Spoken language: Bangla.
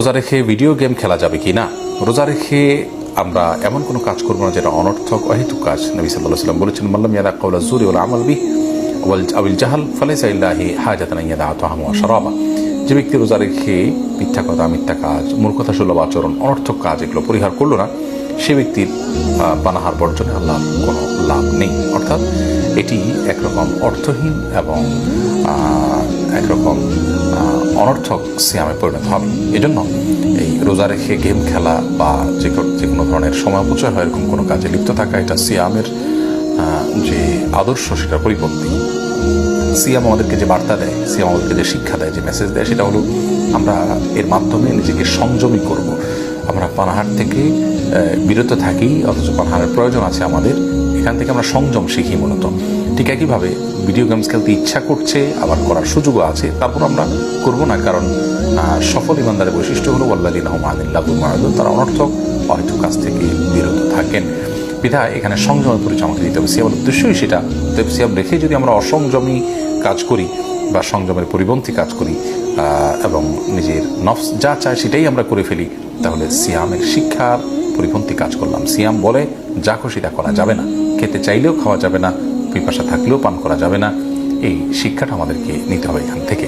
রোজা রেখে ভিডিও গেম খেলা যাবে কি না? রোজা রেখে আমরা এমন কোনো কাজ করবো না যেটা অনর্থক অহেতুক কাজ। নবী সাল্লাল্লাহু আলাইহি ওয়াসাল্লাম বলেছেন, মাল্লাম ইয়াদা কাওলা যুরি ওয়াল আমাল বিহি আবিল জাহাল ফালাইসা ইল্লাহি হাজাতান ইয়াদা তাআমা ওয়া শারাবা। যে ব্যক্তি রোজা রেখে মিথ্যা কথা, মিথ্যা কাজ, মূর্খতা সুলভ আচরণ, অনর্থক কাজ এগুলো পরিহার করলো না, সে ব্যক্তির পানাহার বর্জনে আল্লাহর কোনো লাভ নেই। অর্থাৎ এটি একরকম অর্থহীন এবং একরকম অনর্থক সিয়ামে পরিণত হবে। এজন্য এই রোজা রেখে গেম খেলা বা যে কোনো ধরনের সময় অপচয় হয় এরকম কোনো কাজে লিপ্ত থাকা, এটা সিয়ামের যে আদর্শ সেটার পরিপন্থী। সিয়াম আমাদেরকে যে বার্তা দেয়, সিয়াম আমাদেরকে যে শিক্ষা দেয়, যে মেসেজ দেয়, সেটা হলো আমরা এর মাধ্যমে নিজেকে সংযমী করব। আমরা পানাহার থেকে বিরত থাকি, অথচ পানাহারের প্রয়োজন আছে আমাদের, এখান থেকে আমরা সংযম শিখি মূলত। ঠিক একইভাবে ভিডিও গেমস খেলতে ইচ্ছা করছে, আবার করার সুযোগও আছে, তারপর আমরা করব না, কারণ সফল ইমানদারের বৈশিষ্ট্য হলো ওয়াল্লাযীনা হুম আনিল লাগwi মুরিদুন, তারা অনর্থক অহেতুক কাজ থেকে বিরত থাকেন। বিধায় এখানে সংযমের পরিচয় আমাকে দিতে হবে। সিয়ামের উদ্দেশ্যই সেটা। সিয়াম রেখে যদি আমরা অসংযমী কাজ করি বা সংযমের পরিপন্থী কাজ করি এবং নিজের নফস যা চায় সেটাই আমরা করে ফেলি, তাহলে সিয়ামের শিক্ষার পরিপন্থী কাজ করলাম। সিয়াম বলে যা খুশি তা করা যাবে না, খেতে চাইলেও খাওয়া যাবে না, পিপাসা থাকলেও পান করা যাবে না। এই শিক্ষাটা আমাদেরকে নিতে হবে এখান থেকে।